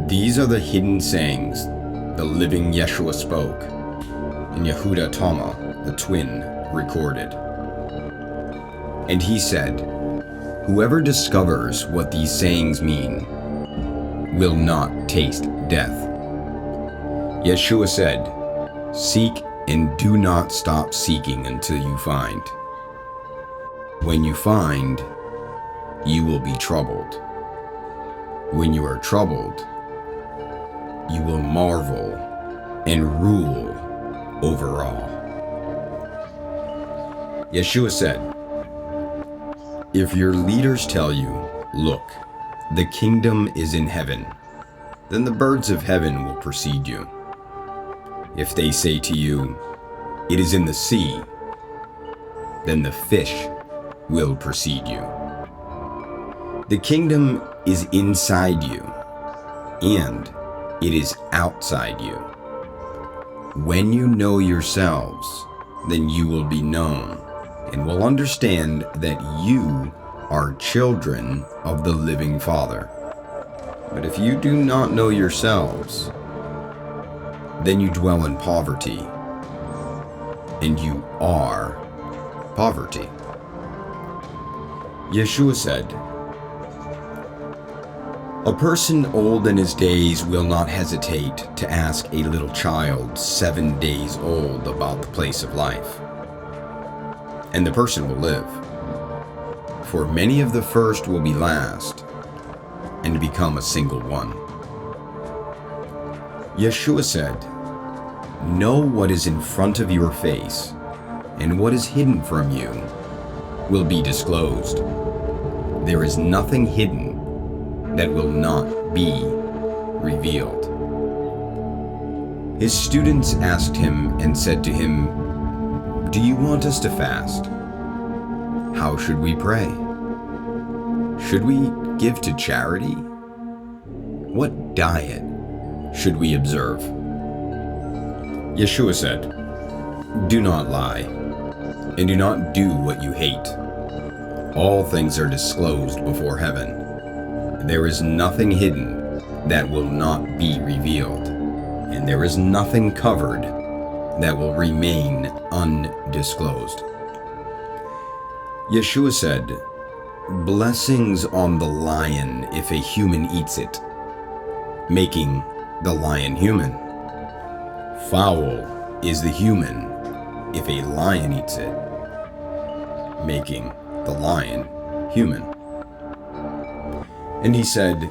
These are the hidden sayings the living Yeshua spoke, and Yehuda Tama, the twin, recorded. And he said, "Whoever discovers what these sayings mean will not taste death." Yeshua said, "Seek and do not stop seeking until you find. When you find, you will be troubled. When you are troubled, you will marvel and rule over all." Yeshua said, "If your leaders tell you, 'Look, the kingdom is in heaven,' then the birds of heaven will precede you. If they say to you, 'It is in the sea,' then the fish will precede you. The kingdom is inside you, and it is outside you. When you know yourselves, then you will be known and will understand that you are children of the living Father. But if you do not know yourselves, then you dwell in poverty, and you are poverty." Yeshua said, "A person old in his days will not hesitate to ask a little child 7 days old about the place of life, and the person will live. For many of the first will be last, and become a single one." Yeshua said, "Know what is in front of your face, and what is hidden from you will be disclosed. There is nothing hidden that will not be revealed." His students asked him and said to him, "Do you want us to fast? How should we pray? Should we give to charity? What diet should we observe?" Yeshua said, "Do not lie, and do not do what you hate. All things are disclosed before heaven. There is nothing hidden that will not be revealed, and there is nothing covered that will remain undisclosed." Yeshua said, "Blessings on the lion if a human eats it, making the lion human. Foul is the human if a lion eats it, making the lion human." And he said,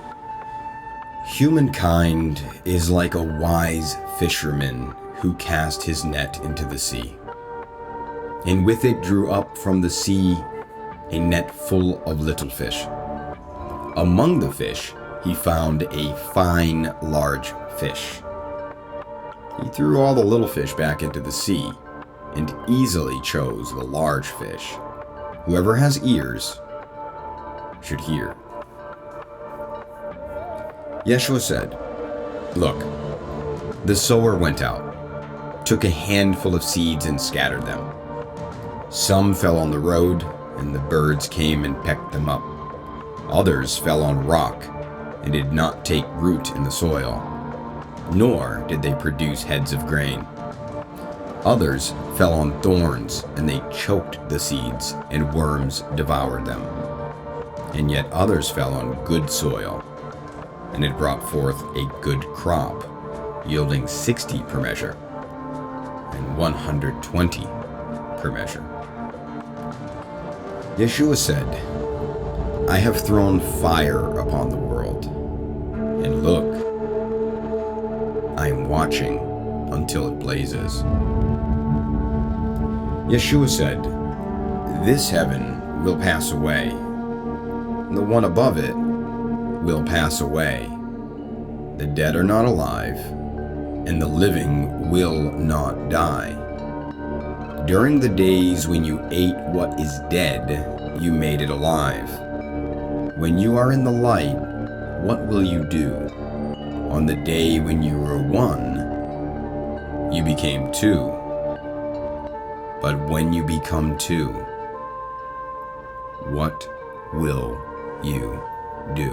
"Humankind is like a wise fisherman who cast his net into the sea, and with it drew up from the sea a net full of little fish. Among the fish he found a fine large fish. He threw all the little fish back into the sea, and easily chose the large fish. Whoever has ears should hear." Yeshua said, "Look, the sower went out, took a handful of seeds and scattered them. Some fell on the road, and the birds came and pecked them up. Others fell on rock and did not take root in the soil, nor did they produce heads of grain. Others fell on thorns, and they choked the seeds, and worms devoured them. And yet others fell on good soil, and it brought forth a good crop, yielding 60 per measure, and 120 per measure." Yeshua said, "I have thrown fire upon the world, and look, I am watching until it blazes." Yeshua said, "This heaven will pass away, and the one above it will pass away. The dead are not alive, and the living will not die. During the days when you ate what is dead, you made it alive. When you are in the light, what will you do? On the day when you were one, you became two. But when you become two, what will you do?"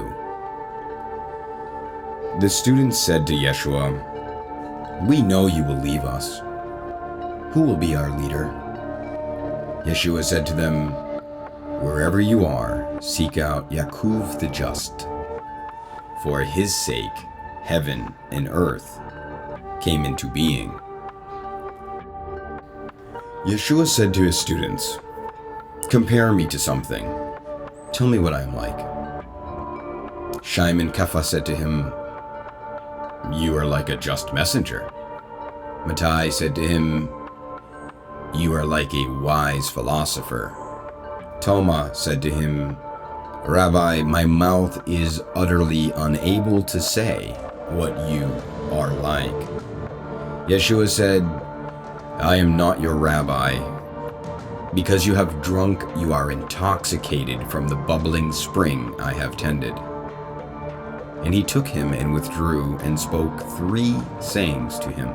The students said to Yeshua, "We know you will leave us. Who will be our leader?" Yeshua said to them, "Wherever you are, seek out Yaakov the just. For his sake, heaven and earth came into being." Yeshua said to his students, "Compare me to something. Tell me what I am like." Shimon Kepha said to him, "You are like a just messenger." Mattai said to him, "You are like a wise philosopher." Toma said to him, "Rabbi, my mouth is utterly unable to say what you are like." Yeshua said, "I am not your rabbi. Because you have drunk, you are intoxicated from the bubbling spring I have tended." And he took him and withdrew and spoke 3 sayings to him.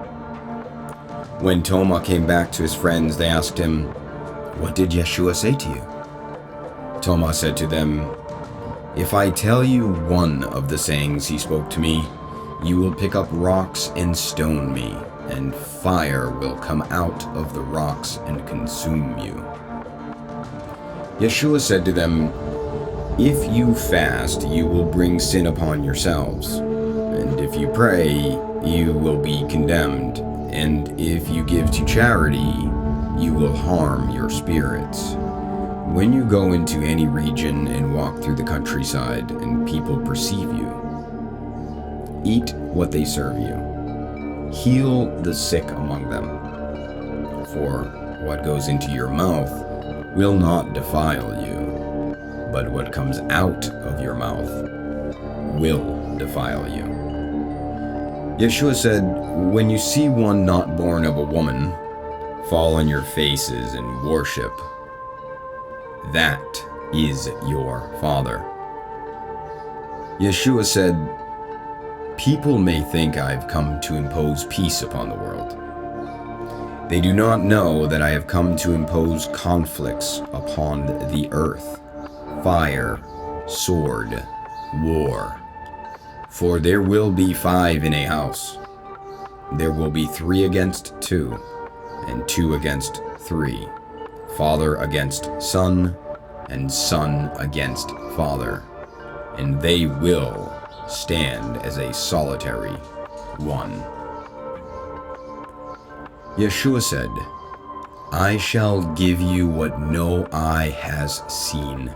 When Toma came back to his friends, they asked him, "What did Yeshua say to you?" Toma said to them, "If I tell you one of the sayings he spoke to me, you will pick up rocks and stone me, and fire will come out of the rocks and consume you." Yeshua said to them, "If you fast, you will bring sin upon yourselves, and if you pray, you will be condemned, and if you give to charity, you will harm your spirits. When you go into any region and walk through the countryside, and people perceive you, eat what they serve you. Heal the sick among them, for what goes into your mouth will not defile you, but what comes out of your mouth will defile you." Yeshua said, "When you see one not born of a woman, fall on your faces and worship. That is your Father." Yeshua said, "People may think I've come to impose peace upon the world. They do not know that I have come to impose conflicts upon the earth, fire, sword, war. For there will be 5 in a house. There will be 3 against 2, and 2 against 3, father against son, and son against father, and they will stand as a solitary one." Yeshua said, "I shall give you what no eye has seen,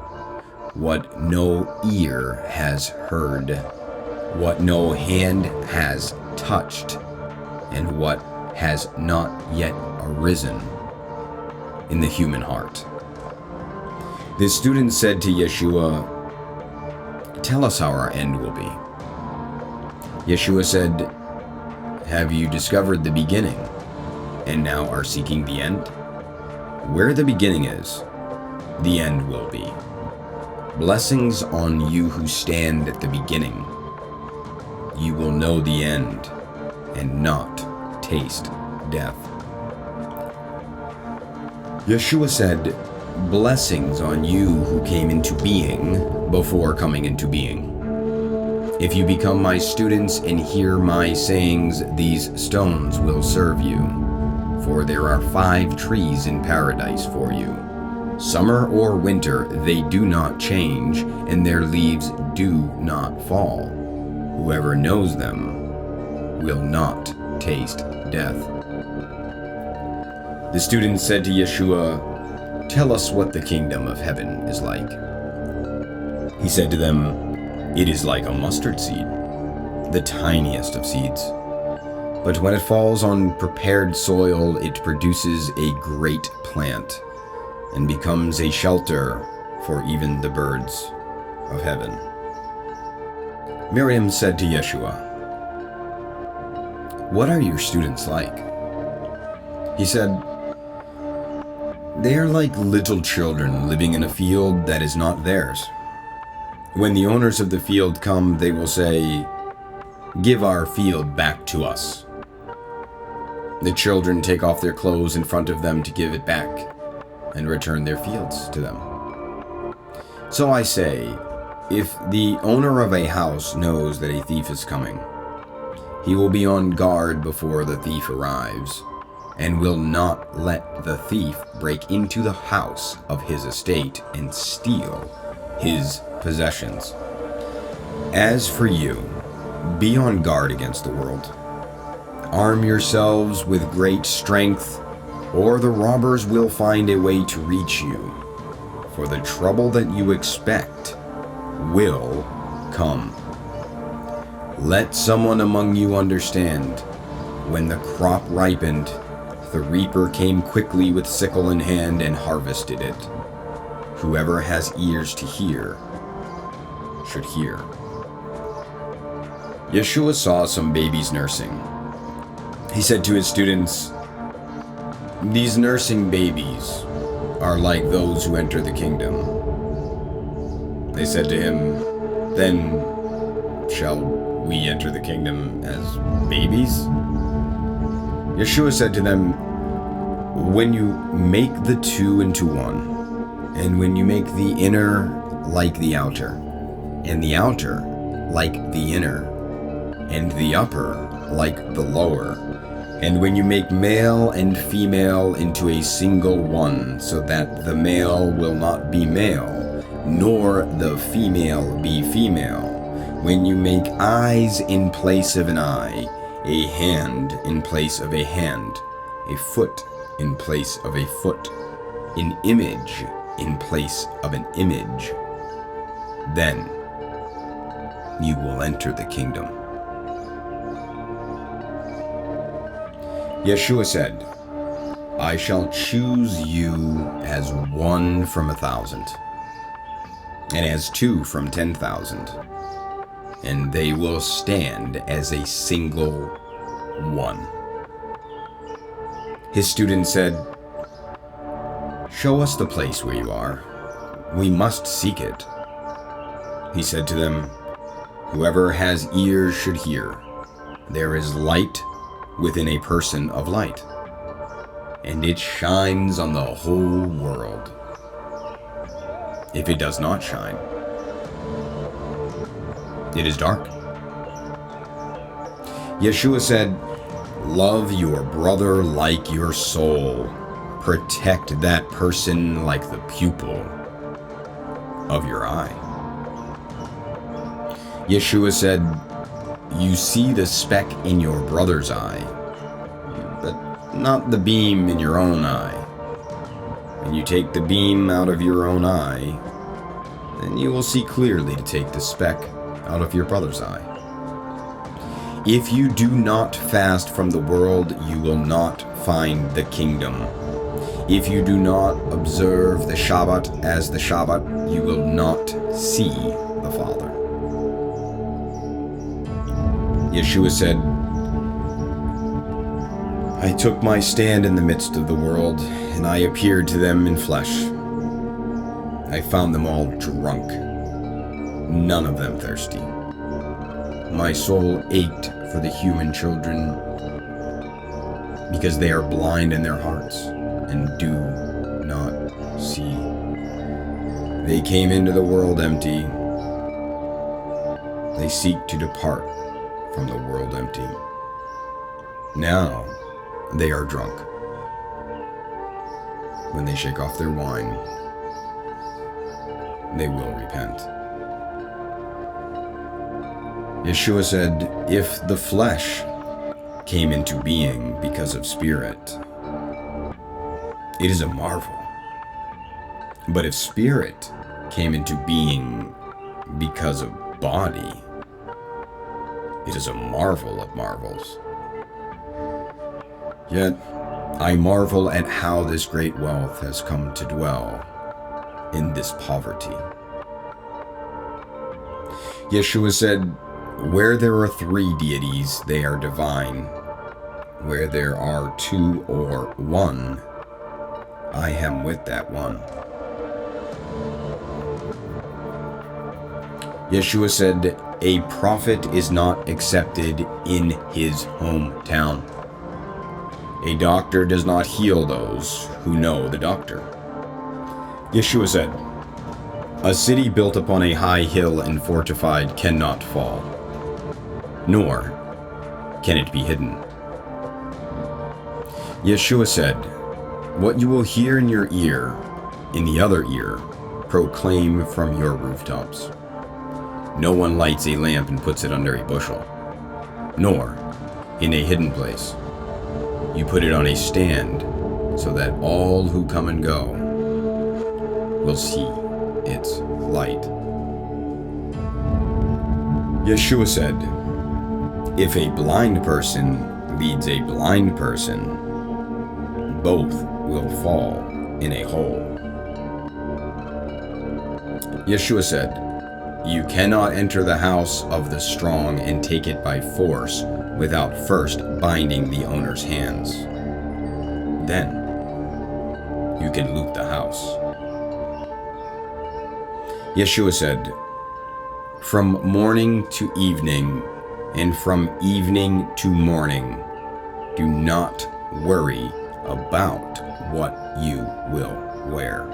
what no ear has heard, what no hand has touched, and what has not yet arisen in the human heart." The students said to Yeshua, "Tell us how our end will be." Yeshua said, "Have you discovered the beginning, and now are seeking the end? Where the beginning is, the end will be. Blessings on you who stand at the beginning. You will know the end, and not taste death." Yeshua said, "Blessings on you who came into being before coming into being. If you become my students and hear my sayings, these stones will serve you. For there are 5 trees in paradise for you. Summer or winter, they do not change, and their leaves do not fall. Whoever knows them will not taste death." The students said to Yeshua, "Tell us what the kingdom of heaven is like." He said to them, "It is like a mustard seed, the tiniest of seeds. But when it falls on prepared soil, it produces a great plant and becomes a shelter for even the birds of heaven." Miriam said to Yeshua, "What are your students like?" He said, "They are like little children living in a field that is not theirs. When the owners of the field come, they will say, 'Give our field back to us.' The children take off their clothes in front of them to give it back and return their fields to them. So I say, if the owner of a house knows that a thief is coming, He will be on guard before the thief arrives, and will not let the thief break into the house of his estate and steal his possessions. As for you, be on guard against the world. Arm yourselves with great strength, or the robbers will find a way to reach you, for the trouble that you expect will come. Let someone among you understand. When the crop ripened, the reaper came quickly with sickle in hand and harvested it. Whoever has ears to hear should hear. Yeshua saw some babies nursing. He said to his students, "These nursing babies are like those who enter the kingdom." They said to him, "Then shall we enter the kingdom as babies?" Yeshua said to them, "When you make the two into one, and when you make the inner like the outer, and the outer like the inner, and the upper like the lower, and when you make male and female into a single one, so that the male will not be male, nor the female be female, when you make eyes in place of an eye, a hand in place of a hand, a foot in place of a foot, an image in place of an image, then you will enter the kingdom." Yeshua said, "I shall choose you as one from 1,000, and as two from 10,000, and they will stand as a single one." His students said, "Show us the place where you are. We must seek it." He said to them, "Whoever has ears should hear. There is light within a person of light, and it shines on the whole world. If it does not shine, it is dark." Yeshua said, "Love your brother like your soul. Protect that person like the pupil of your eye." Yeshua said, "You see the speck in your brother's eye, but not the beam in your own eye. When you take the beam out of your own eye, then you will see clearly to take the speck out of your brother's eye. If you do not fast from the world, you will not find the kingdom. If you do not observe the Shabbat as the Shabbat, you will not see the Father." Yeshua said, "I took my stand in the midst of the world, and I appeared to them in flesh. I found them all drunk, none of them thirsty. My soul ached for the human children, because they are blind in their hearts and do not see. They came into the world empty. They seek to depart from the world empty. Now they are drunk. When they shake off their wine, they will repent." Yeshua said, "If the flesh came into being because of spirit, it is a marvel. But if spirit came into being because of body, it is a marvel of marvels. Yet I marvel at how this great wealth has come to dwell in this poverty." Yeshua said, "Where there are 3 deities, they are divine. Where there are 2 or 1, I am with that one." Yeshua said, "A prophet is not accepted in his hometown. A doctor does not heal those who know the doctor." Yeshua said, "A city built upon a high hill and fortified cannot fall, nor can it be hidden? Yeshua said, "What you will hear in your ear, in the other ear, proclaim from your rooftops. No one lights a lamp and puts it under a bushel, nor in a hidden place. You put it on a stand so that all who come and go will see its light." Yeshua said, "If a blind person leads a blind person, both will fall in a hole." Yeshua said, "You cannot enter the house of the strong and take it by force without first binding the owner's hands. Then you can loot the house." Yeshua said, "From morning to evening, and from evening to morning, do not worry about what you will wear."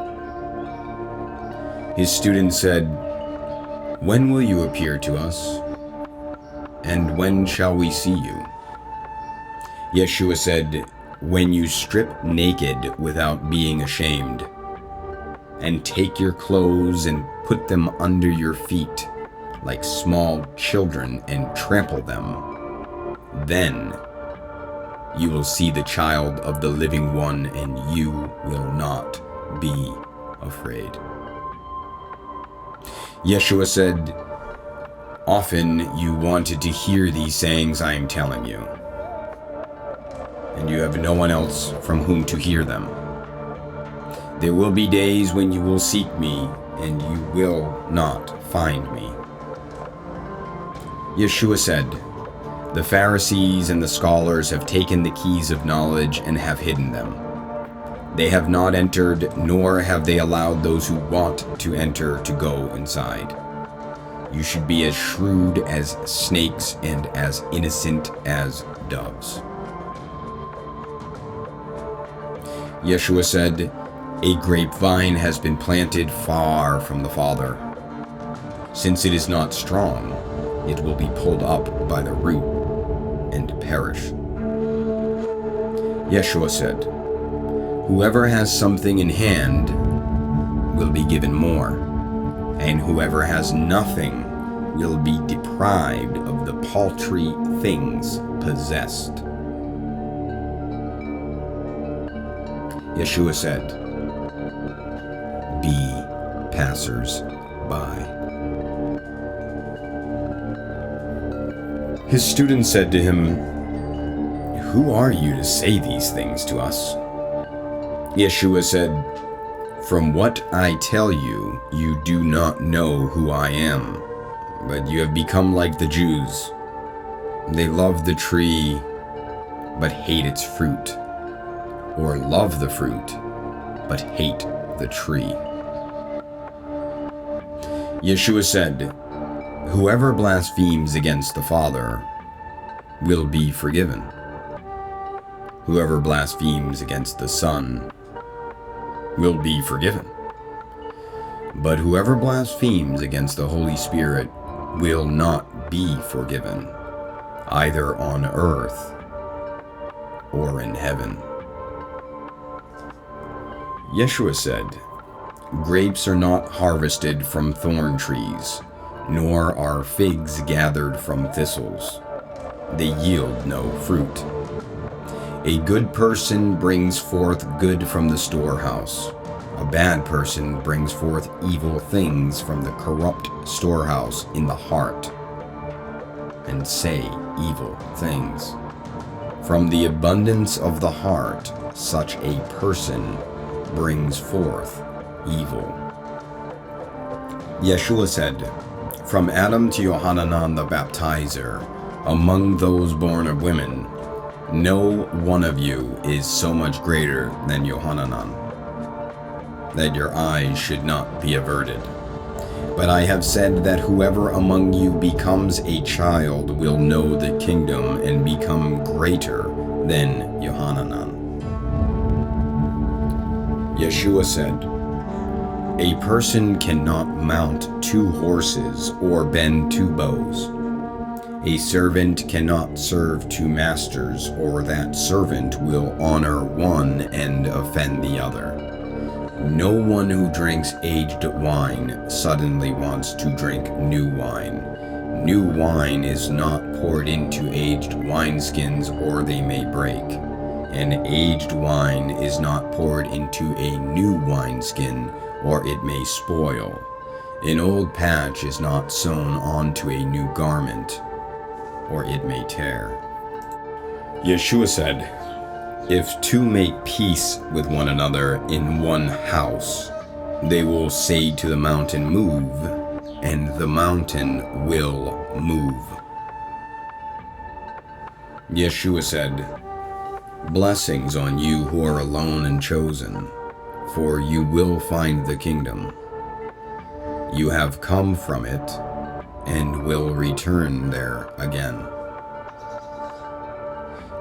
His students said, "When will you appear to us? And when shall we see you?" Yeshua said, "When you strip naked without being ashamed, and take your clothes and put them under your feet like small children and trample them, then you will see the child of the living one, and you will not be afraid." Yeshua said, "Often you wanted to hear these sayings I am telling you, and you have no one else from whom to hear them. There will be days when you will seek me, and you will not find me." Yeshua said, "The Pharisees and the scholars have taken the keys of knowledge and have hidden them. They have not entered, nor have they allowed those who want to enter to go inside. You should be as shrewd as snakes and as innocent as doves." Yeshua said, "A grapevine has been planted far from the Father. Since it is not strong, it will be pulled up by the root and perish." Yeshua said, "Whoever has something in hand will be given more, and whoever has nothing will be deprived of the paltry things possessed." Yeshua said, "Be passers-by." His students said to him, "Who are you to say these things to us?" Yeshua said, "From what I tell you, you do not know who I am, but you have become like the Jews. They love the tree, but hate its fruit, or love the fruit, but hate the tree." Yeshua said, "Whoever blasphemes against the Father will be forgiven. Whoever blasphemes against the Son will be forgiven. But whoever blasphemes against the Holy Spirit will not be forgiven, either on earth or in heaven." Yeshua said, "Grapes are not harvested from thorn trees, nor are figs gathered from thistles. They yield no fruit. A good person brings forth good from the storehouse. A bad person brings forth evil things from the corrupt storehouse in the heart, and say evil things. From the abundance of the heart, such a person brings forth evil." Yeshua said, "From Adam to Yohanan the Baptizer, among those born of women, no one of you is so much greater than Yohanan, that your eyes should not be averted. But I have said that whoever among you becomes a child will know the kingdom and become greater than Yohanan." Yeshua said, "A person cannot mount 2 horses or bend 2 bows. A servant cannot serve two masters, or that servant will honor one and offend the other. No one who drinks aged wine suddenly wants to drink new wine. New wine is not poured into aged wineskins, or they may break. And aged wine is not poured into a new wineskin, or it may spoil. An old patch is not sewn onto a new garment, or it may tear. Yeshua said, "If two make peace with one another in one house, they will say to the mountain, 'Move,' and the mountain will move." Yeshua said, "Blessings on you who are alone and chosen, for you will find the kingdom. You have come from it and will return there again."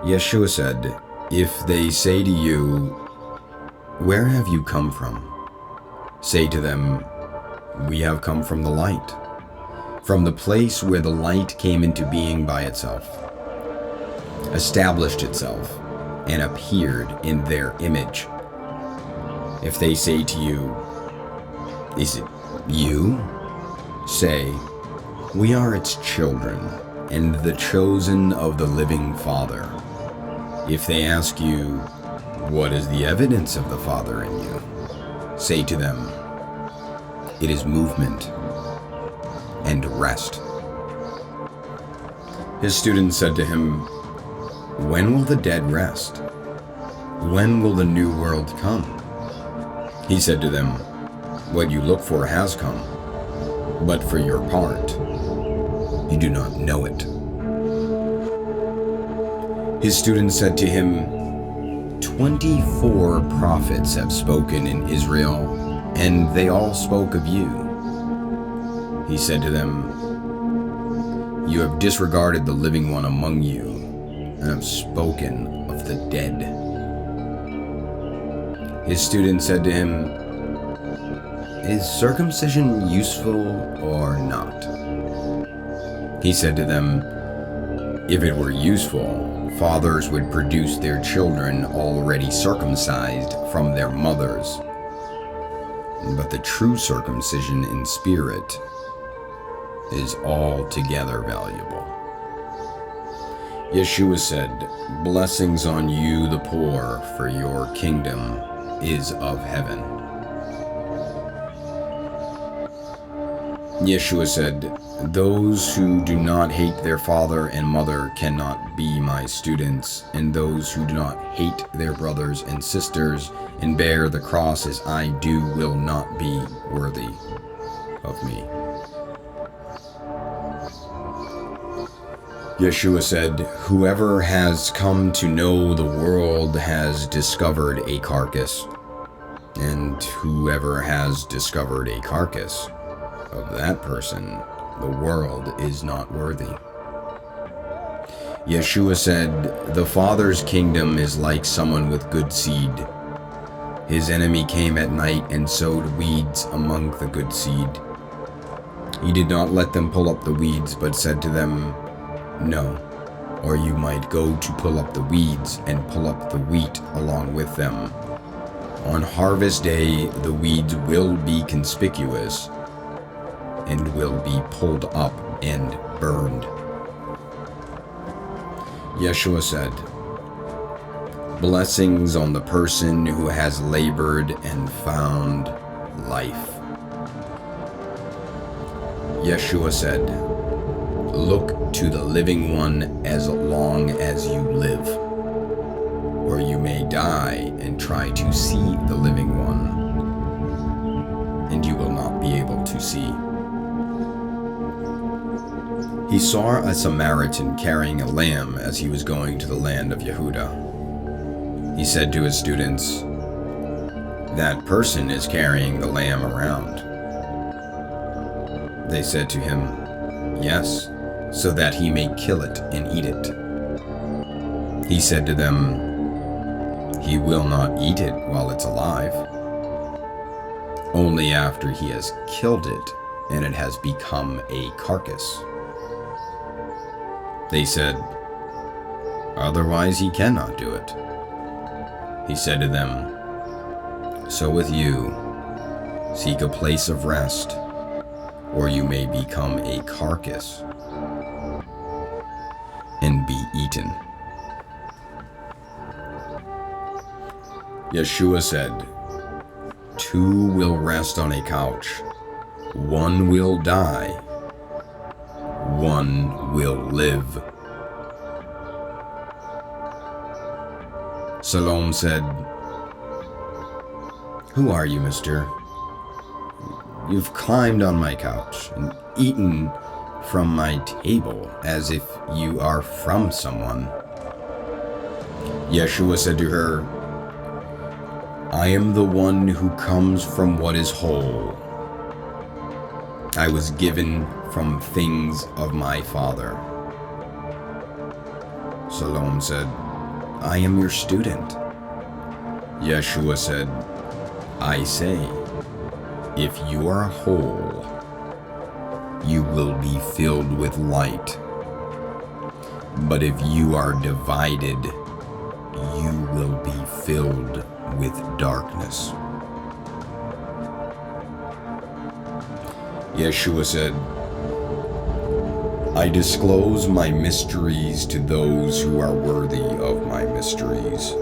Yeshua said, "If they say to you, 'Where have you come from?' say to them, 'We have come from the light, from the place where the light came into being by itself, established itself, and appeared in their image.' If they say to you, 'Is it you?' say, 'We are its children, and the chosen of the living Father.' If they ask you, 'What is the evidence of the Father in you?' say to them, 'It is movement and rest.'" His students said to him, "When will the dead rest? When will the new world come?" He said to them, "What you look for has come, but for your part, you do not know it." His students said to him, 24 prophets have spoken in Israel, and they all spoke of you." He said to them, "You have disregarded the living one among you, and have spoken of the dead." His students said to him, "Is circumcision useful or not?" He said to them, "If it were useful, fathers would produce their children already circumcised from their mothers. But the true circumcision in spirit is altogether valuable." Yeshua said, "Blessings on you, the poor, for your kingdom is of heaven." Yeshua said, "Those who do not hate their father and mother cannot be my students, and those who do not hate their brothers and sisters and bear the cross as I do will not be worthy of me." Yeshua said, "Whoever has come to know the world has discovered a carcass, and whoever has discovered a carcass, of that person the world is not worthy." Yeshua said, "The Father's kingdom is like someone with good seed. His enemy came at night and sowed weeds among the good seed. He did not let them pull up the weeds, but said to them, 'No, or you might go to pull up the weeds and pull up the wheat along with them. On harvest day, the weeds will be conspicuous and will be pulled up and burned." Yeshua said, "Blessings on the person who has labored and found life." Yeshua said, "Look to the living one as long as you live, or you may die and try to see the living one, and you will not be able to see." He saw a Samaritan carrying a lamb as he was going to the land of Yehuda. He said to his students, "That person is carrying the lamb around." They said to him, "Yes, so that he may kill it and eat it." He said to them, "He will not eat it while it's alive. Only after he has killed it and it has become a carcass." They said, "Otherwise he cannot do it." He said to them, "So with you, seek a place of rest, or you may become a carcass and be eaten." Yeshua said, "Two will rest on a couch. One will die. One will live." Salome said, "Who are you, mister? You've climbed on my couch and eaten from my table as if you are from someone." Yeshua said to her, "I am the one who comes from what is whole. I was given from things of my Father." Salome said, "I am your student." Yeshua said, "I say, if you are whole, you will be filled with light. But if you are divided, you will be filled with darkness." Yeshua said, "I disclose my mysteries to those who are worthy of my mysteries.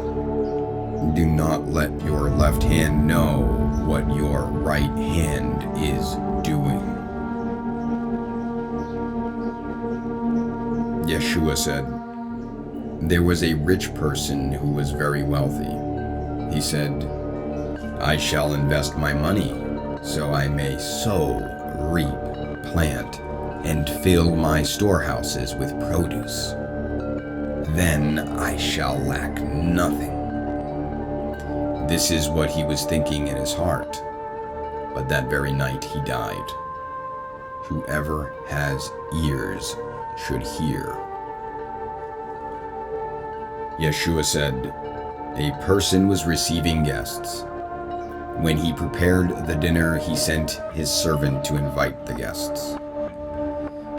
Do not let your left hand know what your right hand is doing." Yeshua said, "There was a rich person who was very wealthy. He said, 'I shall invest my money so I may sow, reap, plant, and fill my storehouses with produce. Then I shall lack nothing.' This is what he was thinking in his heart, but that very night he died. Whoever has ears should hear." Yeshua said, "A person was receiving guests. When he prepared the dinner, he sent his servant to invite the guests.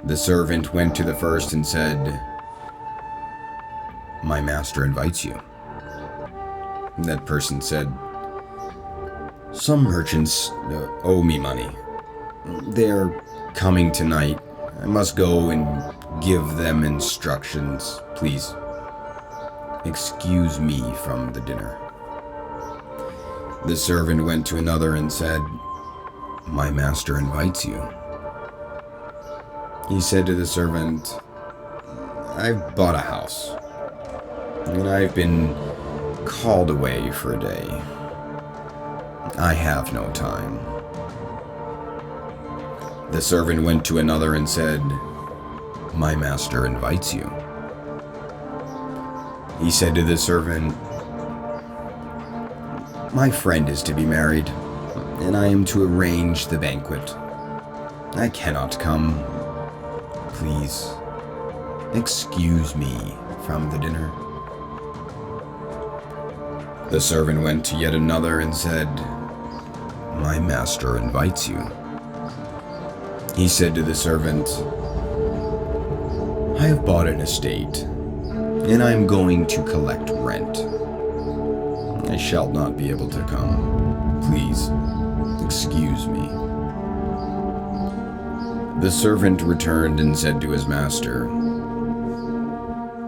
The servant went to the first and said, 'My master invites you.' That person said, 'Some merchants owe me money. They're coming tonight. I must go and give them instructions. Please, excuse me from the dinner.' The servant went to another and said, 'My master invites you.' He said to the servant, 'I've bought a house, and I've been called away for a day. I have no time.' The servant went to another and said, 'My master invites you.' He said to the servant, 'My friend is to be married, and I am to arrange the banquet. I cannot come. Please, excuse me from the dinner.' The servant went to yet another and said, 'My master invites you.' He said to the servant, 'I have bought an estate, and I am going to collect rent. I shall not be able to come. Please, excuse me.' The servant returned and said to his master,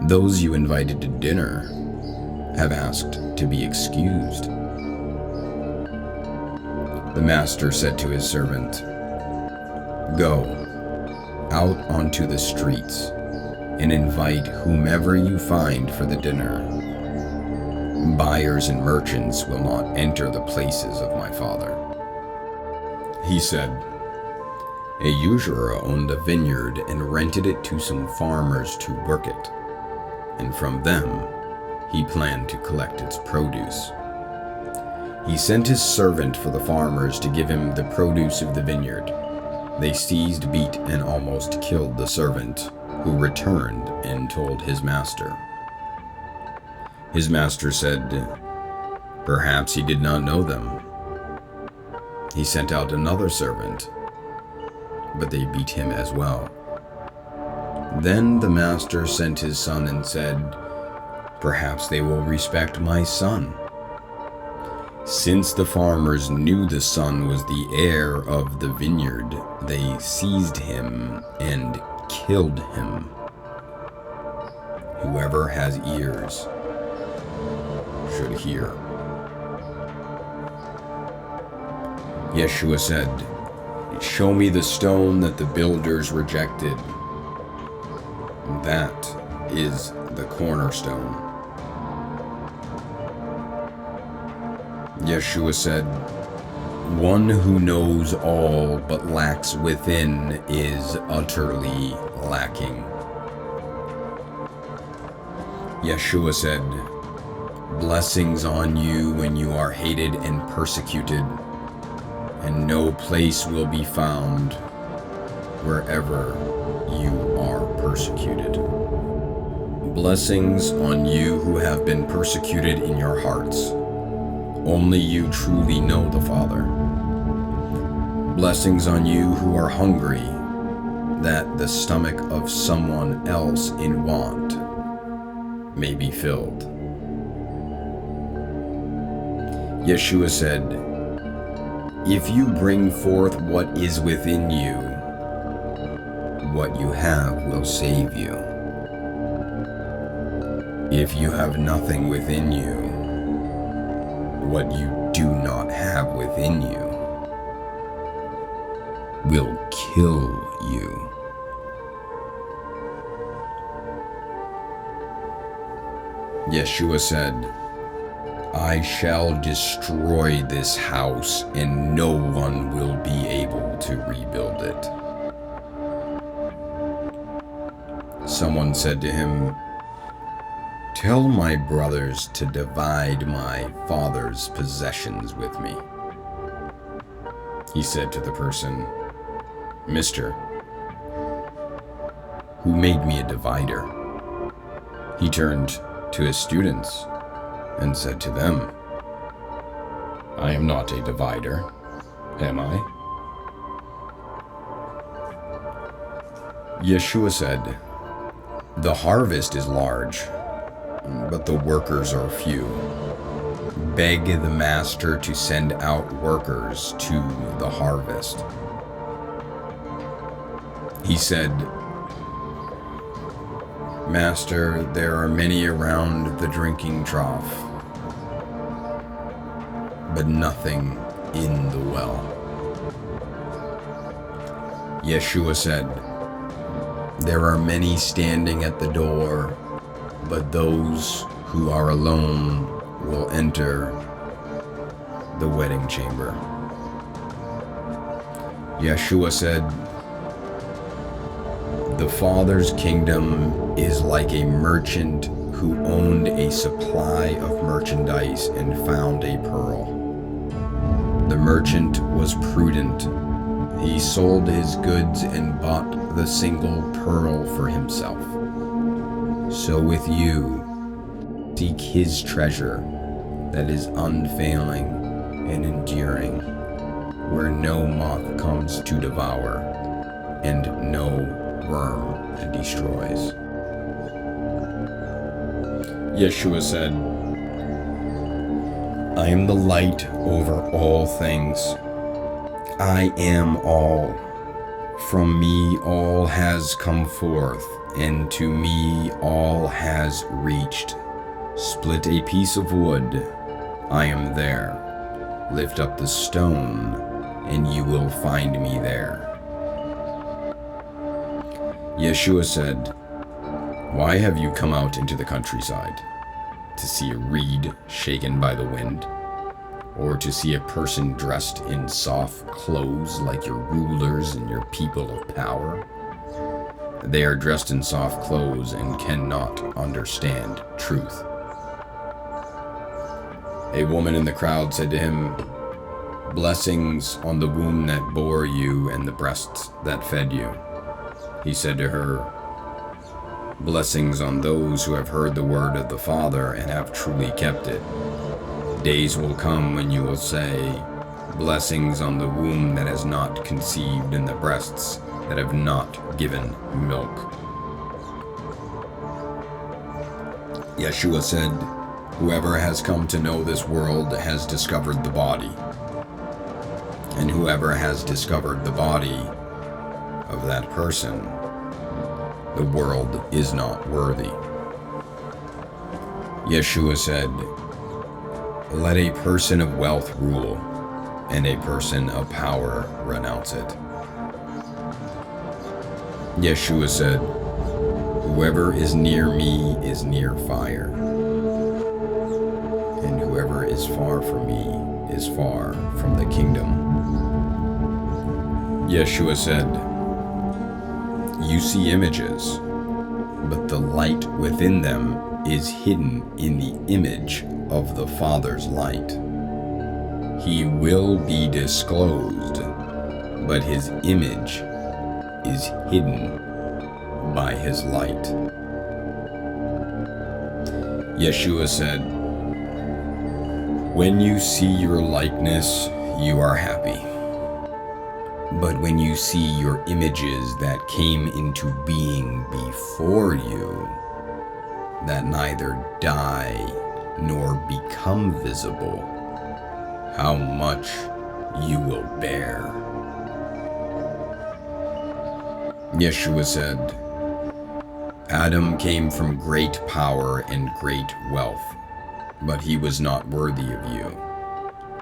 'Those you invited to dinner have asked to be excused.' The master said to his servant, 'Go out onto the streets and invite whomever you find for the dinner. Buyers and merchants will not enter the places of my Father.' He said, 'A usurer owned a vineyard and rented it to some farmers to work it, and from them he planned to collect its produce. He sent his servant for the farmers to give him the produce of the vineyard. They seized, beat, and almost killed the servant, who returned and told his master. His master said, 'Perhaps he did not know them.' He sent out another servant, but they beat him as well. Then the master sent his son and said, "Perhaps they will respect my son." Since the farmers knew the son was the heir of the vineyard, they seized him and killed him. Whoever has ears should hear. Yeshua said, "Show me the stone that the builders rejected. That is the cornerstone." Yeshua said, "One who knows all but lacks within is utterly lacking." Yeshua said, "Blessings on you when you are hated and persecuted, and no place will be found wherever you are persecuted. Blessings on you who have been persecuted in your hearts. Only you truly know the Father. Blessings on you who are hungry, that the stomach of someone else in want may be filled." Yeshua said, "If you bring forth what is within you, what you have will save you. If you have nothing within you, what you do not have within you will kill you." Yeshua said, "I shall destroy this house, and no one will be able to rebuild it." Someone said to him, "Tell my brothers to divide my father's possessions with me." He said to the person, "Mister, who made me a divider?" He turned to his students and said to them, "I am not a divider, am I?" Yeshua said, "The harvest is large, but the workers are few. Beg the master to send out workers to the harvest." He said, "Master, there are many around the drinking trough, but nothing in the well." Yeshua said, "There are many standing at the door, but those who are alone will enter the wedding chamber." Yeshua said, "The Father's kingdom is like a merchant who owned a supply of merchandise and found a pearl. The merchant was prudent. He sold his goods and bought the single pearl for himself. So with you, seek his treasure that is unfailing and enduring, where no moth comes to devour and no worm destroys." Yeshua said, "I am the light over all things. I am all. From me all has come forth, and to me all has reached. Split a piece of wood, I am there. Lift up the stone, and you will find me there." Yeshua said, "Why have you come out into the countryside? To see a reed shaken by the wind? Or to see a person dressed in soft clothes like your rulers and your people of power? They are dressed in soft clothes and cannot understand truth." A woman in the crowd said to him, "Blessings on the womb that bore you and the breasts that fed you." He said to her, "Blessings on those who have heard the word of the Father and have truly kept it. Days will come when you will say, 'Blessings on the womb that has not conceived and the breasts that have not given milk.' Yeshua said, "Whoever has come to know this world has discovered the body. And whoever has discovered the body of that person, the world is not worthy." Yeshua said, "Let a person of wealth rule, and a person of power renounce it." Yeshua said, "Whoever is near me is near fire, and whoever is far from me is far from the kingdom." Yeshua said, "You see images, but the light within them is hidden in the image of the Father's light. He will be disclosed, but his image is hidden by his light." Yeshua said, "When you see your likeness, you are happy. But when you see your images that came into being before you, that neither die nor become visible, how much you will bear." Yeshua said, "Adam came from great power and great wealth, but he was not worthy of you.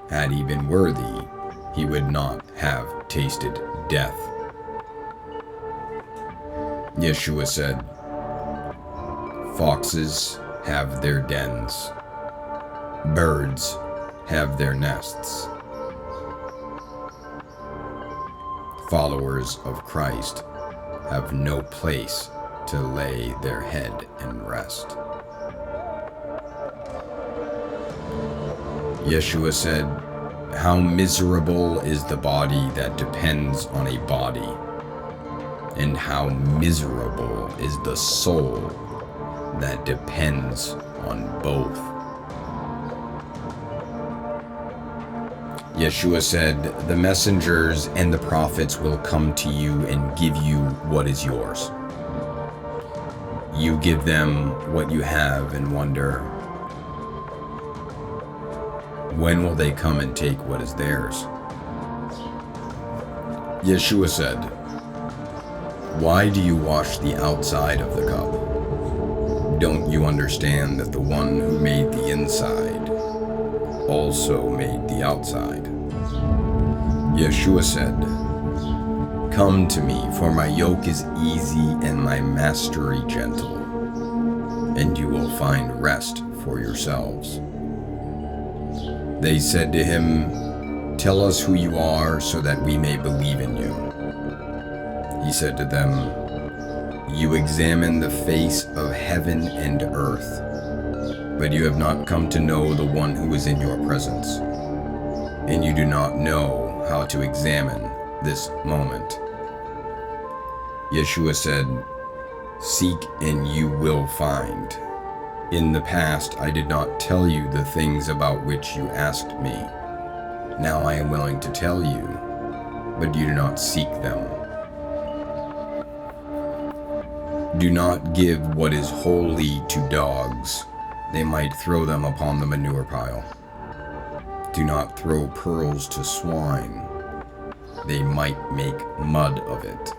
Had he been worthy, he would not have tasted death." Yeshua said, "Foxes have their dens. Birds have their nests. Followers of Christ have no place to lay their head and rest." Yeshua said, "How miserable is the body that depends on a body, and how miserable is the soul that depends on both." Yeshua said, "The messengers and the prophets will come to you and give you what is yours. You give them what you have and wonder, when will they come and take what is theirs?" Yeshua said, "Why do you wash the outside of the cup? Don't you understand that the one who made the inside also made the outside?" Yeshua said, "Come to me, for my yoke is easy and my mastery gentle, and you will find rest for yourselves." They said to him, "Tell us who you are so that we may believe in you." He said to them, "You examine the face of heaven and earth, but you have not come to know the one who is in your presence, and you do not know how to examine this moment." Yeshua said, "Seek and you will find. In the past I did not tell you the things about which you asked me. Now I am willing to tell you, but you do not seek them. Do not give what is holy to dogs. They might throw them upon the manure pile. Do not throw pearls to swine. They might make mud of it."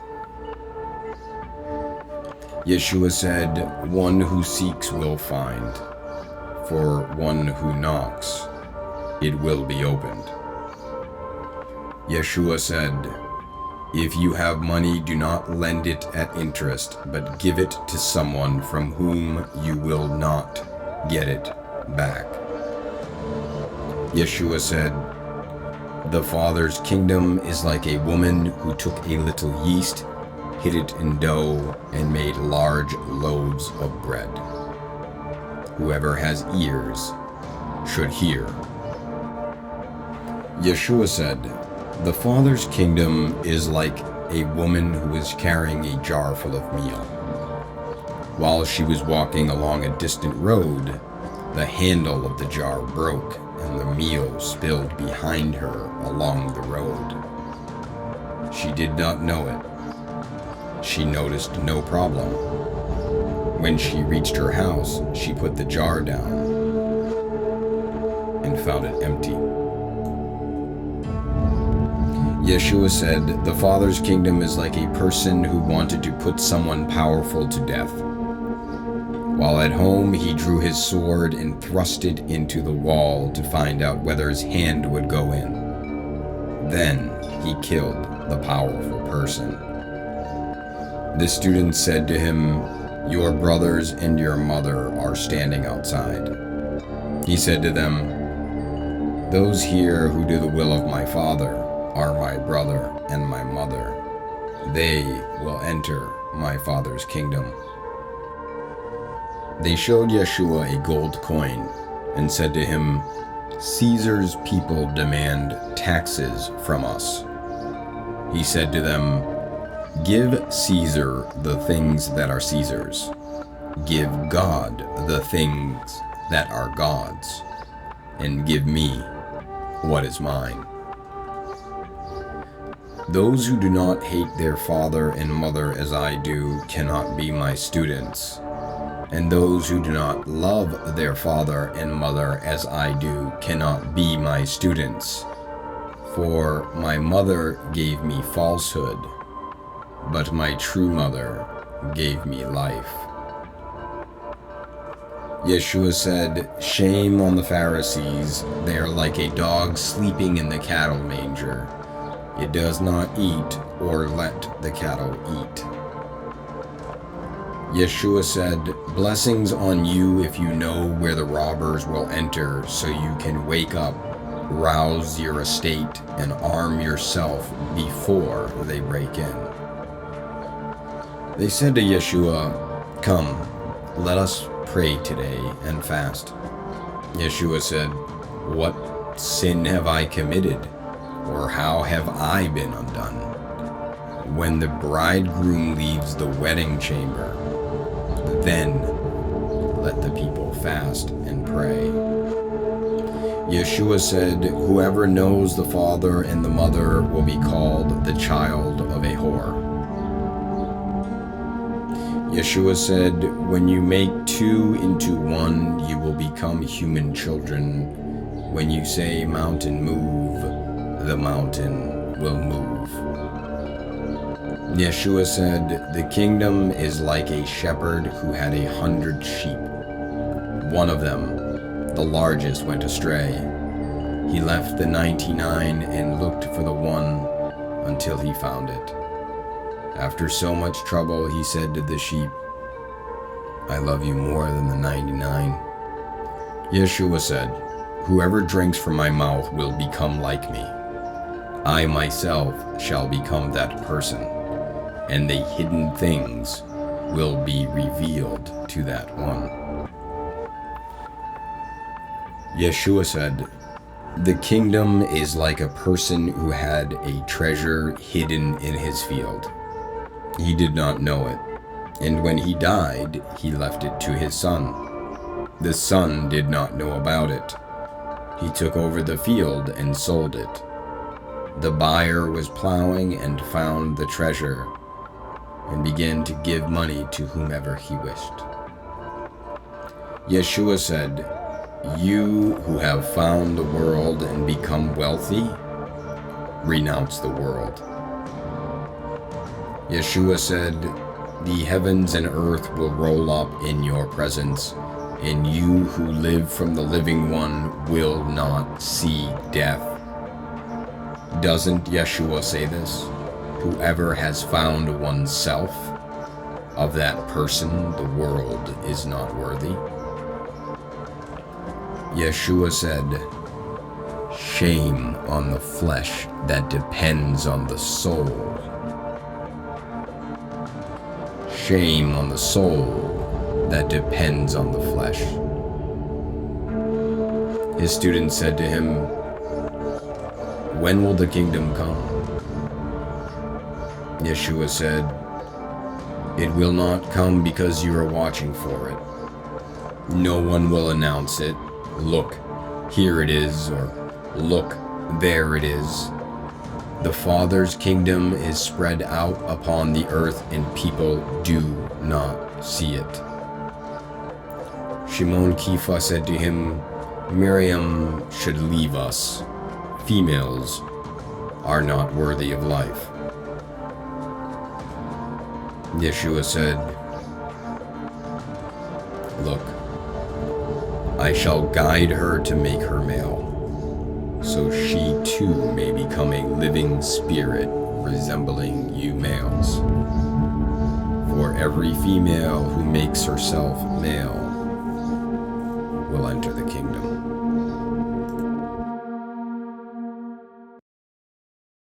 Yeshua said, "One who seeks will find. For one who knocks, it will be opened." Yeshua said, "If you have money, do not lend it at interest, but give it to someone from whom you will not get it back." Yeshua said, "The Father's kingdom is like a woman who took a little yeast, hid it in dough, and made large loaves of bread. Whoever has ears should hear." Yeshua said, "The Father's kingdom is like a woman who is carrying a jar full of meal. While she was walking along a distant road, the handle of the jar broke, and the meal spilled behind her along the road. She did not know it. She noticed no problem. When she reached her house, she put the jar down and found it empty. Yeshua said, "The Father's kingdom is like a person who wanted to put someone powerful to death. While at home, he drew his sword and thrust it into the wall to find out whether his hand would go in. Then he killed the powerful person." The students said to him, "Your brothers and your mother are standing outside." He said to them, "Those here who do the will of my Father are my brother and my mother. They will enter my Father's kingdom." They showed Yeshua a gold coin and said to him, "Caesar's people demand taxes from us." He said to them, "Give Caesar the things that are Caesar's. Give God the things that are God's. And give me what is mine." Those who do not hate their father and mother as I do cannot be my students. And those who do not love their father and mother as I do cannot be my students. For my mother gave me falsehood, but my true mother gave me life. Yeshua said, "Shame on the Pharisees, they are like a dog sleeping in the cattle manger. It does not eat or let the cattle eat." Yeshua said, "Blessings on you if you know where the robbers will enter, so you can wake up, rouse your estate, and arm yourself before they break in." They said to Yeshua, "Come, let us pray today and fast." Yeshua said, "What sin have I committed, or how have I been undone? When the bridegroom leaves the wedding chamber, then let the people fast and pray." Yeshua said, "Whoever knows the father and the mother will be called the child of a whore." Yeshua said, "When you make two into one, you will become human children. When you say, 'Mountain, move,' the mountain will move." Yeshua said, "The kingdom is like a shepherd who had 100 sheep. One of them, the largest, went astray. He left the 99 and looked for the one until he found it. After so much trouble, he said to the sheep, 'I love you more than the 99. Yeshua said, "Whoever drinks from my mouth will become like me. I myself shall become that person, and the hidden things will be revealed to that one." Yeshua said, "The kingdom is like a person who had a treasure hidden in his field. He did not know it, and when he died, he left it to his son. The son did not know about it. He took over the field and sold it. The buyer was plowing and found the treasure, and began to give money to whomever he wished." Yeshua said, "You who have found the world and become wealthy, renounce the world." Yeshua said, "The heavens and earth will roll up in your presence, and you who live from the living one will not see death." Doesn't Yeshua say this? "Whoever has found oneself, of that person the world is not worthy." Yeshua said, "Shame on the flesh that depends on the soul. Shame on the soul that depends on the flesh." His students said to him, "When will the kingdom come?" Yeshua said, "It will not come because you are watching for it. No one will announce it, 'Look, here it is,' or 'Look, there it is.' The Father's kingdom is spread out upon the earth, and people do not see it. Shimon Kepha said to him, Miriam should leave us. Females are not worthy of life. Yeshua said, Look, I shall guide her to make her male, so she too may become a living spirit resembling you males. For every female who makes herself male will enter the kingdom.